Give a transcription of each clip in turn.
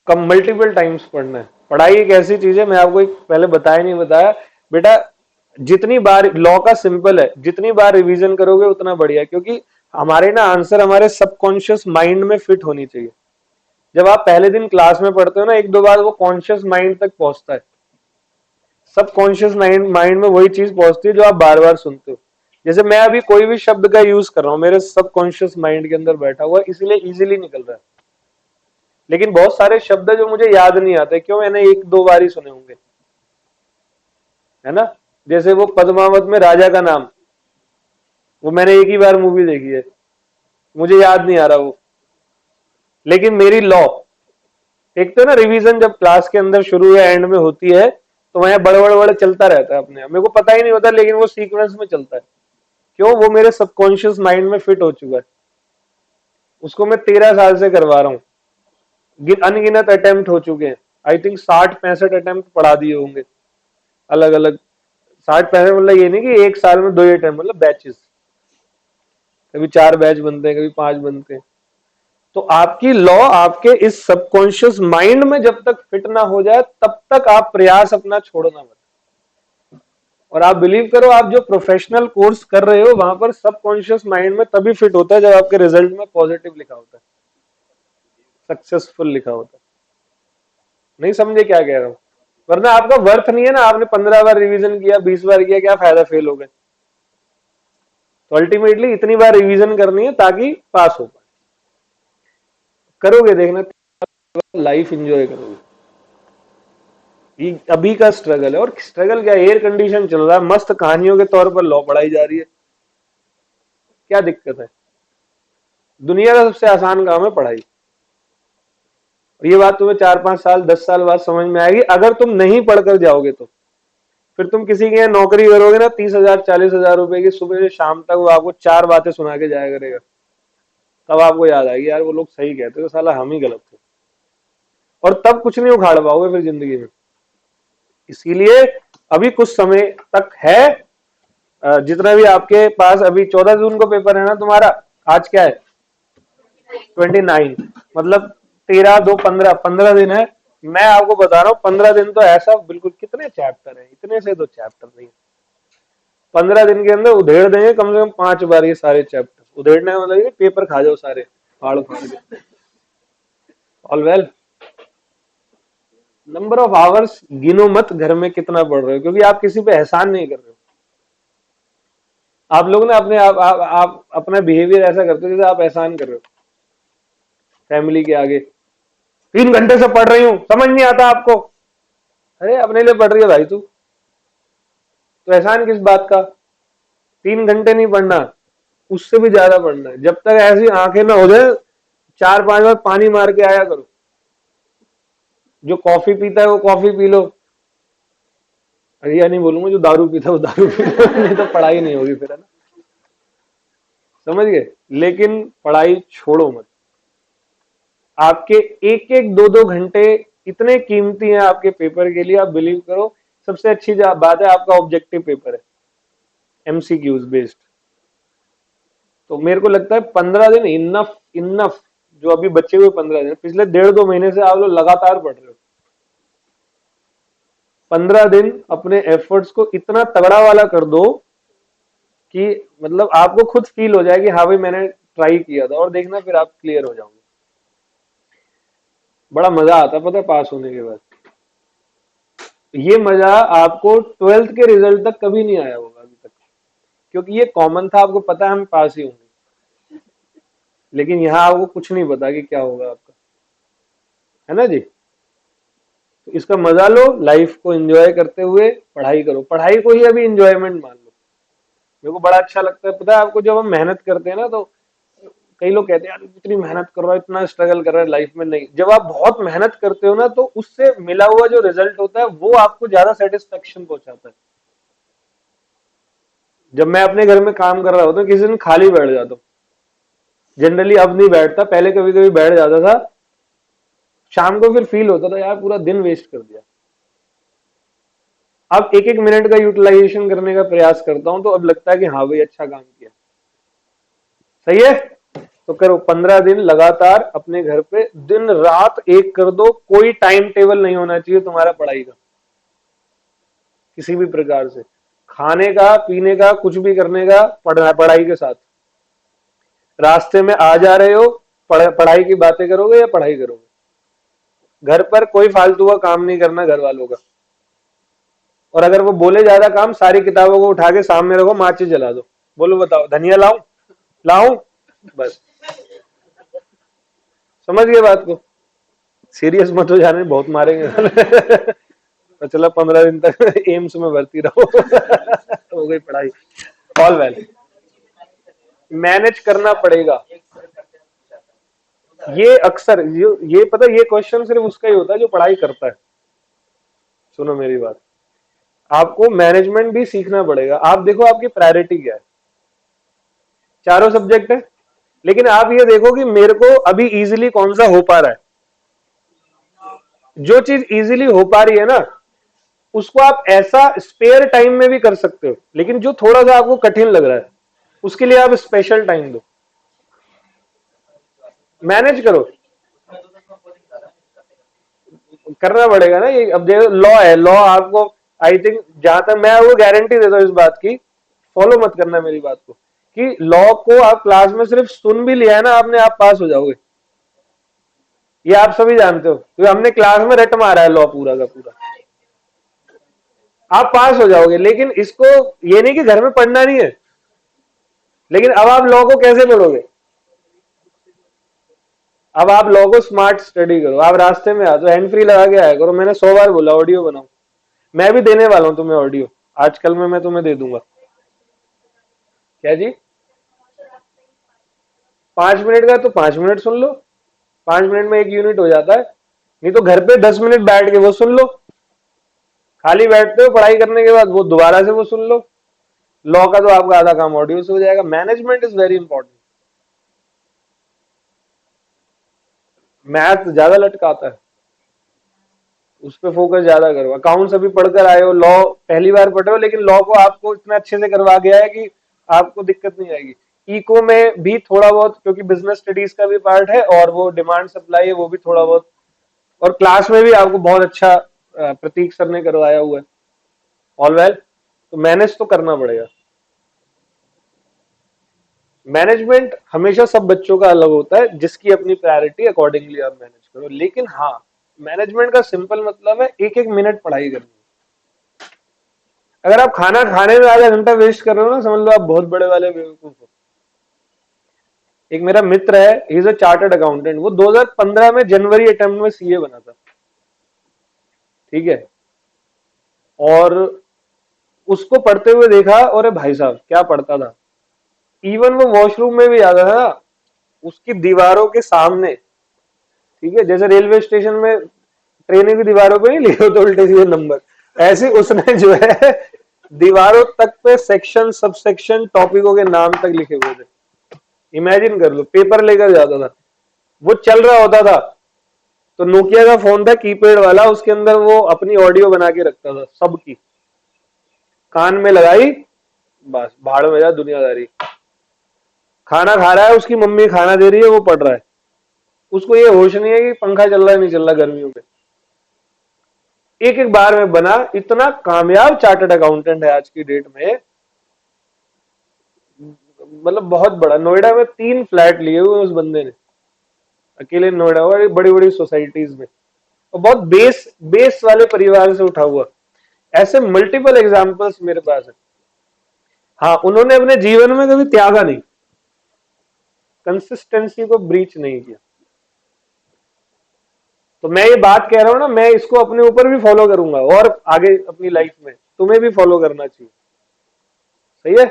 कम multiple times पढ़ना है। पढ़ाई एक ऐसी चीज है, मैं आपको एक पहले बताया नहीं बताया बेटा, जितनी बार लॉ का सिंपल है, जितनी बार रिवीजन करोगे उतना बढ़िया, क्योंकि हमारे ना आंसर हमारे सबकॉन्शियस माइंड में फिट होनी चाहिए। जब आप पहले दिन क्लास में पढ़ते हो ना, एक दो बार वो कॉन्शियस माइंड तक पहुंचता है, सबकॉन्शियस माइंड में वही चीज पहुंचती है जो आप बार बार सुनते हो। जैसे मैं अभी कोई भी शब्द का यूज कर रहा हूं, मेरे सबकॉन्शियस माइंड के अंदर बैठा हुआ है, इसलिए इजीली निकल रहा है। लेकिन बहुत सारे शब्द है जो मुझे याद नहीं आते, क्यों, मैंने एक दो बार ही सुने होंगे, है ना। जैसे वो पद्मावत में राजा का नाम, वो मैंने एक ही बार मूवी देखी है, मुझे याद नहीं आ रहा वो। लेकिन मेरी लॉ, एक तो ना रिवीजन जब क्लास के अंदर शुरू या एंड में होती है तो वहां बड़बड़ चलता रहता है अपने आप, मेरे को पता ही नहीं होता, लेकिन वो सीक्वेंस में चलता है। क्यों, वो मेरे सबकॉन्शियस माइंड में फिट हो चुका है। उसको मैं 13 साल से करवा रहा हूँ, अनगिनत अटेम्प्ट हो चुके हैं। आई थिंक 60-65 अटेम्प्ट पढ़ा दिए होंगे अलग अलग। 60-65 मतलब ये नहीं कि एक साल में 2 अटेम्प्ट, मतलब बैचेस, कभी 4 बैच बनते हैं, कभी 5 बनते हैं। तो आपकी लॉ आपके इस सबकॉन्शियस माइंड में जब तक फिट ना हो जाए तब तक आप प्रयास अपना छोड़ना मत। और आप बिलीव करो, आप जो प्रोफेशनल कोर्स कर रहे हो वहां पर सबकॉन्शियस माइंड में तभी फिट होता है जब आपके रिजल्ट में पॉजिटिव लिखा होता है, सक्सेसफुल लिखा होता है। नहीं समझे क्या कह रहा हूं? वरना आपका वर्थ नहीं है ना, आपने 15 बार रिवीजन किया, 20 बार किया, क्या फायदा, फेल हो गए। तो अल्टीमेटली इतनी बार रिवीजन करनी है ताकि पास हो पाए। करोगे देखना, लाइफ एंजॉय करोगे। ये अभी का स्ट्रगल है, और स्ट्रगल क्या, एयर कंडीशन चल रहा है, मस्त कहानियों के तौर पर लॉ पढ़ाई जा रही है, क्या दिक्कत है। दुनिया का सबसे आसान काम है पढ़ाई। और ये बात तुम्हें 4-5 साल 10 साल बाद समझ में आएगी, अगर तुम नहीं पढ़कर जाओगे तो। फिर तुम किसी के यहाँ नौकरी करोगे ना, 30,000 40,000 रुपए की, सुबह से शाम तक वो आपको 4 बातें सुना के जाया करेगा, तब आपको याद आएगी यार वो लोग सही कहते थे, साला हम ही गलत थे। और तब कुछ नहीं उखाड़ पाओगे फिर जिंदगी में। इसीलिए अभी कुछ समय तक है, जितना भी आपके पास, अभी 14 जून को पेपर है ना तुम्हारा, आज क्या है, 29, मतलब 13 2 15 दिन है। मैं आपको बता रहा हूँ 15 दिन तो ऐसा बिल्कुल, कितने चैप्टर है, इतने से तो चैप्टर नहीं, 15 दिन के अंदर उधेड़ देंगे कम से कम 5 बार ये सारे चैप्टर। उधेड़ने का मतलब पेपर खा जाओ सारे, फाड़ फाड़ के। All well, number of hours गिनो मत घर में कितना पढ़ रहे हो, क्योंकि आप किसी पे एहसान नहीं कर रहे हो। आप लोग ना अपने आप अपना बिहेवियर ऐसा करते हो जैसे आप एहसान कर रहे हो फैमिली के आगे। 3 घंटे से पढ़ रही हूँ, समझ नहीं आता आपको। अरे अपने लिए पढ़ रही है भाई तू, तो एहसान किस बात का। 3 घंटे नहीं पढ़ना, उससे भी ज्यादा पढ़ना है। जब तक ऐसी आंखें ना हो जाए, 4-5 बार पानी मार के आया करो। जो कॉफी पीता है वो कॉफी पी लो, अरे या नहीं बोलूंगा, जो दारू पीता है वो दारू पी लो, नहीं तो पढ़ाई नहीं होगी फिर, है ना। समझ गए। लेकिन पढ़ाई छोड़ो मत। आपके एक एक दो दो घंटे इतने कीमती हैं आपके पेपर के लिए, आप बिलीव करो। सबसे अच्छी बात है, आपका ऑब्जेक्टिव पेपर है, एमसीक्यूज बेस्ड। तो मेरे को लगता है 15 दिन इनफ, इनफ। जो अभी बचे हुए 15 दिन, पिछले 1.5-2 महीने से आप लोग लगातार पढ़ रहे हो, 15 दिन अपने एफर्ट्स को इतना तगड़ा वाला कर दो कि मतलब आपको खुद फील हो जाए कि हाँ भाई मैंने ट्राई किया था, और देखना फिर आप क्लियर हो जाओगे। बड़ा मजा आता है पता है पास होने के बाद। ये मजा आपको 12th के रिजल्ट तक कभी नहीं आया होगा अभी तक, क्योंकि ये कॉमन था, आपको पता है हम पास ही होंगे। लेकिन यहाँ आपको कुछ नहीं पता कि क्या होगा आपका, है ना जी। तो इसका मजा लो, लाइफ को एंजॉय करते हुए पढ़ाई करो, पढ़ाई को ही अभी एंजॉयमेंट मान लो। मेरे को बड़ा अच्छा लगता है पता है आपको, जब हम मेहनत करते हैं ना, तो कई लोग कहते हैं यार इतनी मेहनत कर रहा है, इतना स्ट्रगल कर रहा है लाइफ में। नहीं, जब आप बहुत मेहनत करते हो ना, तो उससे मिला हुआ जो रिजल्ट होता है वो आपको ज्यादा सेटिस्फेक्शन पहुंचाता है। जब मैं अपने घर में काम कर रहा होता हूँ, किसी दिन खाली बैठ जाता हूँ, जनरली अब नहीं बैठता, पहले कभी कभी बैठ जाता था, शाम को फिर फील होता था यार पूरा दिन वेस्ट कर दिया। अब एक एक मिनट का यूटिलाइजेशन करने का प्रयास करता हूं, तो अब लगता है कि हाँ भाई अच्छा काम किया। सही है। तो करो 15 दिन लगातार अपने घर पे दिन रात एक कर दो। कोई टाइम टेबल नहीं होना चाहिए तुम्हारा पढ़ाई का किसी भी प्रकार से, खाने का पीने का कुछ भी करने का, पढ़ाई के साथ। रास्ते में आ जा रहे हो, पढ़ाई की बातें करोगे या पढ़ाई करोगे। घर पर कोई फालतू का काम नहीं करना घर वालों का। और अगर वो बोले ज्यादा काम, सारी किताबों को उठा के सामने रखो, माचिस जला दो, बोलो बताओ धनिया लाऊं लाऊं, बस। समझ गए बात को। सीरियस मत हो जाने, बहुत मारेंगे। तो चलो 15 दिन तक एम्स में भर्ती रहो। हो गई पढ़ाई, ऑल वेल। मैनेज करना पड़ेगा। ये अक्सर ये पता, ये क्वेश्चन सिर्फ उसका ही होता है जो पढ़ाई करता है। सुनो मेरी बात, आपको मैनेजमेंट भी सीखना पड़ेगा। आप देखो आपकी प्रायोरिटी क्या है। चारों सब्जेक्ट है, लेकिन आप ये देखो कि मेरे को अभी इजीली कौन सा हो पा रहा है। जो चीज इजीली हो पा रही है ना, उसको आप ऐसा स्पेयर टाइम में भी कर सकते हो। लेकिन जो थोड़ा सा आपको कठिन लग रहा है, उसके लिए आप स्पेशल टाइम दो, मैनेज करो। करना पड़ेगा ना ये। अब देखो लॉ है, लॉ आपको आई थिंक, जहां तक मैं वो गारंटी देता हूँ इस बात की, फॉलो मत करना मेरी बात को, कि लॉ को आप क्लास में सिर्फ सुन भी लिया है ना आपने, आप पास हो जाओगे। ये आप सभी जानते हो, क्योंकि हमने क्लास में रट मारा है लॉ पूरा का पूरा। आप पास हो जाओगे, लेकिन इसको ये नहीं कि घर में पढ़ना नहीं है। लेकिन अब आप लॉ को कैसे पढ़ोगे। अब आप लॉ को स्मार्ट स्टडी करो। आप रास्ते में आ तो हैंड फ्री लगा के आया करो। मैंने 100 बार बोला ऑडियो बनाओ। मैं भी देने वाला हूं तुम्हें ऑडियो, आजकल में मैं तुम्हें दे दूंगा। क्या जी, 5 मिनट का तो 5 मिनट सुन लो। 5 मिनट में एक यूनिट हो जाता है। नहीं तो घर पे 10 मिनट बैठ के वो सुन लो। खाली बैठते हो पढ़ाई करने के बाद, वो दोबारा से वो सुन लो। लॉ का तो आपका आधा काम ऑडियो से हो जाएगा। Management is very important. Math ज्यादा लटकाता है, उस पर फोकस ज्यादा करो। अकाउंट्स अभी पढ़कर आए हो, लॉ पहली बार पढ़ रहे हो, लेकिन लॉ को आपको इतना अच्छे से करवा गया है कि आपको दिक्कत नहीं आएगी। इको में भी थोड़ा बहुत, क्योंकि बिजनेस स्टडीज का भी पार्ट है और वो डिमांड सप्लाई है, वो भी थोड़ा बहुत। और क्लास में भी आपको बहुत अच्छा प्रतीक सर ने करवाया हुआ है। ऑल वेल, तो मैनेज तो करना पड़ेगा। मैनेजमेंट हमेशा सब बच्चों का अलग होता है, जिसकी अपनी प्रायोरिटी अकॉर्डिंगली आप मैनेज करो। लेकिन हाँ, मैनेजमेंट का सिंपल मतलब है एक एक मिनट पढ़ाई करनी। अगर आप खाना खाने में आधा घंटा वेस्ट कर रहे हो ना, समझ लो आप बहुत बड़े वाले बेवकूफ हो। एक मेरा मित्र है, he is a chartered accountant. वो 2015 में जनवरी अटेम्प्ट में सीए बना था, ठीक है। और उसको पढ़ते हुए देखा, और भाई साहब क्या पढ़ता था। इवन वो वॉशरूम में भी आता था ना, उसकी दीवारों के सामने, ठीक है, जैसे रेलवे स्टेशन में ट्रेनों की दीवारों पे नहीं लिखे होते उल्टे सीधे नंबर, ऐसे उसने जो है दीवारों तक पे सेक्शन सब सेक्शन टॉपिकों के नाम तक लिखे हुए थे। इमेजिन कर लो, पेपर लेकर जाता था। वो चल रहा होता था, तो नोकिया का फोन था कीपैड वाला, उसके अंदर वो अपनी ऑडियो बना के रखता था सबकी, कान में लगाई, बस भाड़ में जा दुनियादारी। खाना खा रहा है, उसकी मम्मी खाना दे रही है, वो पढ़ रहा है। उसको ये होश नहीं है कि पंखा चल रहा है नहीं चल रहा गर्मियों में। एक एक बार में बना, इतना कामयाब चार्टर्ड अकाउंटेंट है आज की डेट में। मतलब बहुत बड़ा, नोएडा में 3 फ्लैट लिए हुए उस बंदे ने, अकेले नोएडा और बड़ी बड़ी सोसाइटीज में। और बहुत बेस बेस वाले परिवार से उठा हुआ। ऐसे मल्टीपल एग्जांपल्स मेरे पास है। हाँ, उन्होंने अपने जीवन में कभी त्यागा नहीं, कंसिस्टेंसी को ब्रीच नहीं किया। तो मैं ये बात कह रहा हूं ना, मैं इसको अपने ऊपर भी फॉलो करूंगा और आगे अपनी लाइफ में तुम्हें भी फॉलो करना चाहिए। सही है,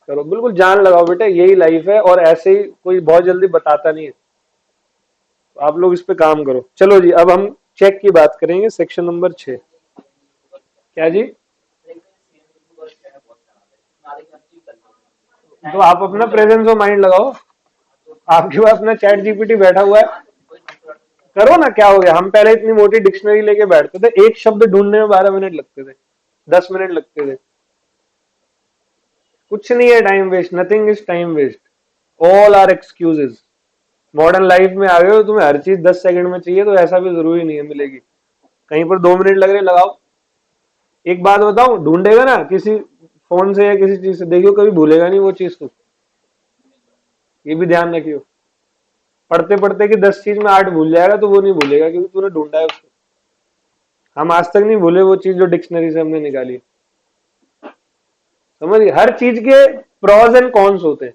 करो, बिल्कुल जान लगाओ बेटे, यही लाइफ है। और ऐसे ही कोई बहुत जल्दी बताता नहीं है, तो आप लोग इस पे काम करो। चलो जी, अब हम चेक की बात करेंगे, सेक्शन नंबर 6। क्या जी, तो आप अपना प्रेजेंस ऑफ माइंड लगाओ। आपके पास अपना चैट जीपीटी बैठा हुआ है, करो ना। क्या हो गया, हम पहले इतनी मोटी डिक्शनरी लेके बैठते थे, एक शब्द ढूंढने में 12 मिनट लगते थे, 10 मिनट लगते थे। कुछ नहीं है time waste, nothing is time waste. All are excuses. Modern life में आ गए हो, तुम्हें हर चीज 10 सेकंड में चाहिए, तो ऐसा भी जरूरी नहीं है मिलेगी, कहीं पर 2 मिनट लग रहे लगाओ। एक बात बताऊं, ढूंढेगा ना किसी फोन से या किसी चीज से, देखियो कभी भूलेगा नहीं वो चीज, तो ये भी ध्यान रखियो। पढ़ते पढ़ते कि 10 चीज में 8 भूल जाएगा, तो वो नहीं भूलेगा क्योंकि तूने ढूंढा है उसको। हम आज तक नहीं भूले वो चीज जो डिक्शनरी से हमने निकाली। समझिए, हर चीज के प्रॉज एंड कॉन्स होते हैं,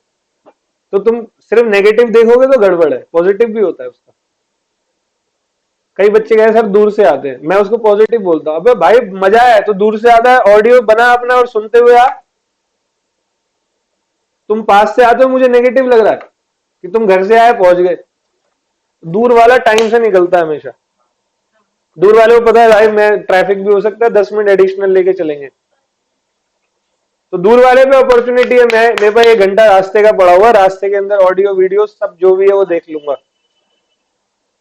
तो तुम सिर्फ नेगेटिव देखोगे तो गड़बड़ है, पॉजिटिव भी होता है उसका। कई बच्चे कहे सर दूर से आते हैं, मैं उसको पॉजिटिव बोलता हूँ, अबे भाई मजा है तो दूर से आता है, ऑडियो बना अपना और सुनते हुए आ। तुम पास से आते हो, मुझे नेगेटिव लग रहा है कि तुम घर से आए पहुंच गए। दूर वाला टाइम से निकलता है हमेशा। दूर वाले को पता है भाई मैं ट्रैफिक भी हो सकता है, 10 मिनट एडिशनल लेके चलेंगे, तो दूर वाले पे अपॉर्चुनिटी है। मैं मेरे पास 1 घंटा रास्ते का पड़ा हुआ, रास्ते के अंदर ऑडियो वीडियो सब जो भी है वो देख लूंगा।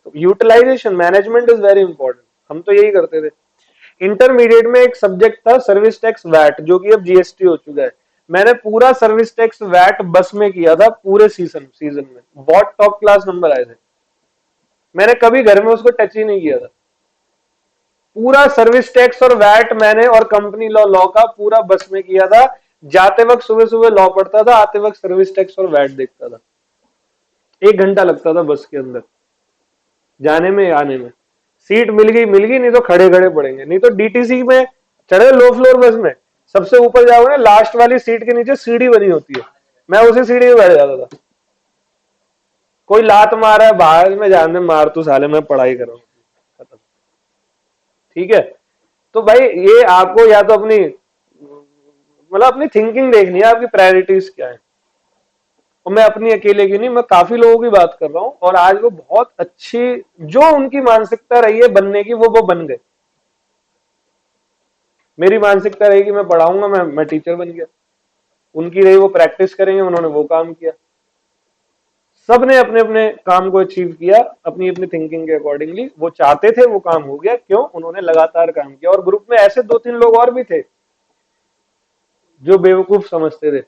तो utilisation management is very important, हम तो यही करते थे। इंटरमीडिएट में एक सब्जेक्ट था सर्विस टैक्स वैट, जो कि अब जीएसटी हो चुका है। मैंने पूरा सर्विस टैक्स वैट बस में किया था, पूरे सीजन में बहुत टॉप क्लास नंबर आए थे। मैंने कभी घर में उसको टच ही नहीं किया था। पूरा सर्विस टैक्स और वैट मैंने और कंपनी लॉ लॉ का पूरा बस में किया था। जाते वक्त सुबह सुबह लॉ पढ़ता था, आते वक्त सर्विस टैक्स और वैट देखता था। 1 घंटा लगता था बस के अंदर जाने में आने में। सीट मिल गई, नहीं तो खड़े खड़े पड़ेंगे। नहीं तो डीटीसी में चढ़े लो फ्लोर बस में, सबसे ऊपर जाओगे ना, लास्ट वाली सीट के नीचे सीढ़ी बनी होती है, मैं उसी सीढ़ी में बैठ जाता था। कोई लात मारा है बाहर में, जाने मार तू साले, मैं पढ़ाई कर रहा हूँ, खत्म। ठीक है, तो भाई ये आपको या तो अपनी मतलब अपनी थिंकिंग देखनी है, आपकी प्रायोरिटीज क्या है। और मैं अपनी अकेले की नहीं, मैं काफी लोगों की बात कर रहा हूं, और आज वो बहुत अच्छी जो उनकी मानसिकता रही है बनने की, वो बन गए। मेरी मानसिकता रही कि मैं पढ़ाऊंगा, मैं टीचर बन गया। उनकी रही वो प्रैक्टिस करेंगे, उन्होंने वो काम किया। सबने अपने अपने काम को अचीव किया अपनी अपनी थिंकिंग के अकॉर्डिंगली। वो चाहते थे, वो काम हो गया, क्यों? उन्होंने लगातार काम किया। और ग्रुप में ऐसे 2-3 लोग और भी थे जो बेवकूफ समझते थे,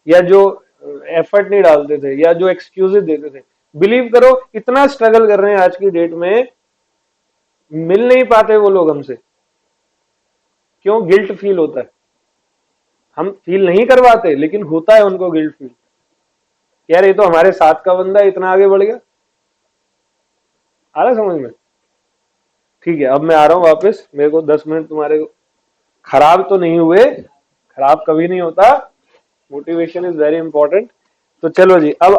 या जो एफर्ट नहीं डालते थे, या जो एक्सक्यूजेस देते थे। बिलीव करो, इतना स्ट्रगल कर रहे हैं आज की डेट में, मिल नहीं पाते वो लोग हमसे। क्यों? गिल्ट फील होता है। हम फील नहीं करवाते, लेकिन होता है उनको गिल्ट फील, यार ये तो हमारे साथ का बंदा इतना आगे बढ़ गया। आ रहा समझ में? ठीक है, अब मैं आ रहा हूं वापस। मेरे को 10 मिनट तुम्हारे खराब तो नहीं हुए, खराब कभी नहीं होता। Motivation is very important. तो चलो जी, अब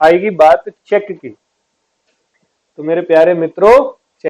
आएगी बात चेक की। तो मेरे प्यारे मित्रों,